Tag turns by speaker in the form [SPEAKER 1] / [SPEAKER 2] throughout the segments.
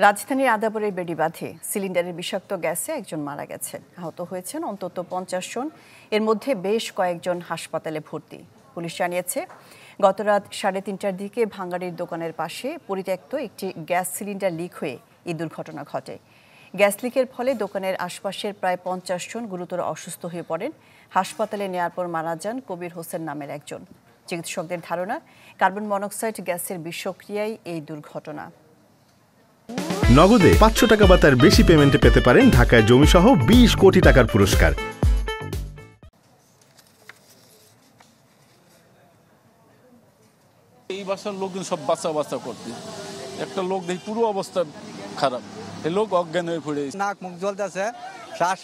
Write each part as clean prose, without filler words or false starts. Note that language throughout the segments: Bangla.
[SPEAKER 1] রাজধানীর আদাবরের বেড়িবাঁধে সিলিন্ডারের বিষাক্ত গ্যাসে একজন মারা গেছেন। আহত হয়েছেন অন্তত 50 জন। এর মধ্যে বেশ কয়েকজন হাসপাতালে ভর্তি। পুলিশ জানিয়েছে, গতরাত 3:30টার দিকে ভাঙ্গাড়ির দোকানের পাশে পরিত্যক্ত একটি গ্যাস সিলিন্ডার লিক হয়ে এই দুর্ঘটনা ঘটে। গ্যাস লিকের ফলে দোকানের আশপাশের প্রায় 50 জন গুরুতর অসুস্থ হয়ে পড়েন। হাসপাতালে নেওয়ার পর মারা যান কবির হোসেন নামের একজন। চিকিৎসকদের ধারণা, কার্বন মনোক্সাইড গ্যাসের বিষক্রিয়ায় এই দুর্ঘটনা।
[SPEAKER 2] নগদে 500 টাকা বা তার বেশি পেমেন্টে পেতে পারেন ঢাকায় জমিসহ 20 কোটি টাকার পুরস্কার।
[SPEAKER 3] এই বাসার লোকজন সব বাচ্চা করতে, একটা লোক দেখি পুরো অবস্থা খারাপ, এই লোক অজ্ঞান হয়ে পড়ে,
[SPEAKER 4] নাক মুখ জ্বলতেছে, শ্বাস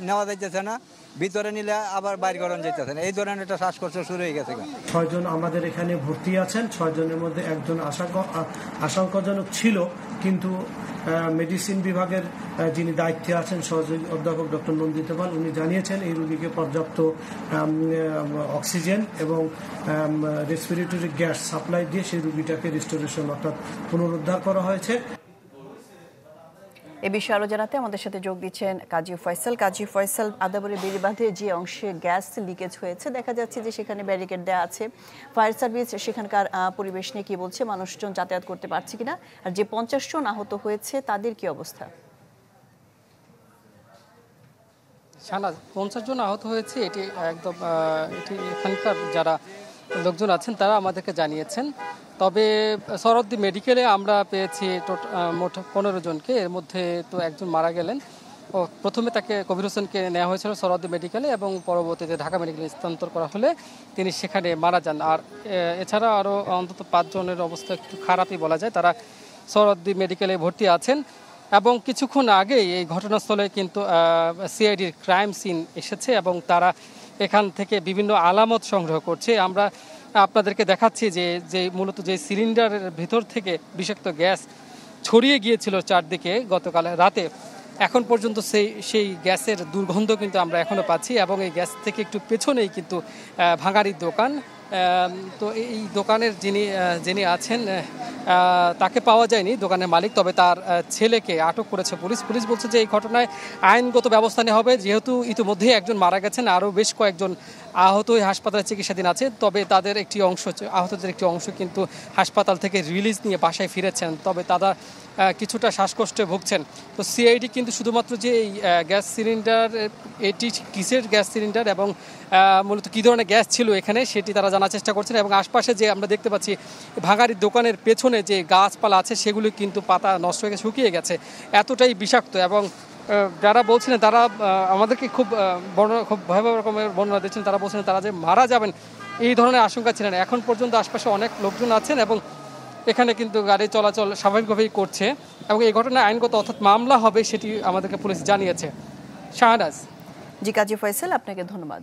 [SPEAKER 4] নেওয়া যাইতেছে না, ভিতরে নিলে আবার বাইর করানো যাইতেছে না, এই ধরনের একটা শ্বাসকষ্ট শুরু হয়ে গেছে।
[SPEAKER 5] 6 জন আমাদের এখানে ভর্তি আছেন। 6 জনের মধ্যে একজন আশঙ্কাজনক ছিল, কিন্তু মেডিসিন বিভাগের যিনি দায়িত্বে আছেন সহযোগী অধ্যাপক ডক্টর নন্দিতা পাল, উনি জানিয়েছেন এই রোগীকে পর্যাপ্ত অক্সিজেন এবং রেসপিরেটরি গ্যাস সাপ্লাই দিয়ে সেই রোগীটাকে রিস্টোরেশন অর্থাৎ পুনরুদ্ধার করা হয়েছে।
[SPEAKER 1] এ বিষয়ে আরো জানাতে আমাদের সাথে যোগ দিচ্ছেন কাজী ফয়সাল। কাজী ফয়সাল, আদাবরের বেড়িবাঁধে যে অংশে গ্যাস লিকেজ হয়েছে, দেখা যাচ্ছে যে সেখানে ব্যারিকেড দেওয়া আছে। ফায়ার সার্ভিস সেখানকার পরিবেশ নিয়ে কি বলছে? মানুষজন যাতায়াত করতে পারছে কিনা? আর যে 50 জন আহত হয়েছে তাদের কি অবস্থা?
[SPEAKER 6] শাহনাজ, 50 জন আহত হয়েছে, এটি একদম এখানকার যারা লোকজন আছেন তারা আমাদেরকে জানিয়েছেন। তবে সরদ্দি মেডিকেলে আমরা পেয়েছি মোট 15 জনকে। এর মধ্যে তো একজন মারা গেলেন। প্রথমে তাকে কবির হোসেনকে নেওয়া হয়েছিল সরদ্দি মেডিকেলে এবং পরবর্তীতে ঢাকা মেডিকেলে স্থানান্তর করা হলে তিনি সেখানে মারা যান। আর এছাড়া আরও অন্তত 5 জনের অবস্থা একটু খারাপই বলা যায়, তারা সরদ্দি মেডিকেলে ভর্তি আছেন। এবং কিছুক্ষণ আগেই এই ঘটনাস্থলে কিন্তু সিআইডির ক্রাইম সিন এসেছে এবং তারা এখান থেকে বিভিন্ন আলামত সংগ্রহ করছে। আমরা আপনাদেরকে দেখাচ্ছি যে মূলত যে সিলিন্ডারের ভিতর থেকে বিষাক্ত গ্যাস ছড়িয়ে গিয়েছিল চারদিকে গতকাল রাতে, এখন পর্যন্ত সেই গ্যাসের দুর্গন্ধ কিন্তু আমরা এখনও পাচ্ছি। এবং এই গ্যাস থেকে একটু পেছনেই কিন্তু ভাঙাড়ির দোকান। তো এই দোকানের যিনি আছেন তাকে পাওয়া যায়নি, দোকানের মালিক, তবে তার ছেলেকে আটক করেছে পুলিশ। পুলিশ বলছে যে এই ঘটনায় আইনগত ব্যবস্থা নেওয়া হবে, যেহেতু ইতিমধ্যেই একজন মারা গেছেন, আরও বেশ কয়েকজন আহত হয়ে হাসপাতালে চিকিৎসাধীন আছে। তবে তাদের আহতদের একটি অংশ কিন্তু হাসপাতাল থেকে রিলিজ নিয়ে বাসায় ফিরেছেন, তবে তারা কিছুটা শ্বাসকষ্টে ভুগছেন। তো সিআইডি কিন্তু শুধুমাত্র যে এই গ্যাস সিলিন্ডার, এটি কিসের গ্যাস সিলিন্ডার এবং মূলত কী ধরনের গ্যাস ছিল এখানে সেটি তারা জানার চেষ্টা করছেন। এবং আশপাশে যে আমরা দেখতে পাচ্ছি ভাঙাড়ির দোকানের পেছনে যে গাছপালা আছে সেগুলি কিন্তু পাতা নষ্ট হয়ে শুকিয়ে গেছে, এতটাই বিষাক্ত। এবং যারা বলছিলেন তারা আমাদেরকে খুব ভয়াবহ রকমের বর্ণনা দিচ্ছেন। তারা বলছিলেন তারা যে মারা যাবেন এই ধরনের আশঙ্কা ছিলেন। এখন পর্যন্ত আশপাশে অনেক লোকজন আছেন এবং এখানে কিন্তু গাড়ি চলাচল স্বাভাবিকভাবেই করছে এবং এই ঘটনায় আইনগত অর্থাৎ মামলা হবে সেটি আমাদেরকে পুলিশ জানিয়েছে। শাহনাজ।
[SPEAKER 1] জি কাজী ফয়সাল, আপনাকে ধন্যবাদ।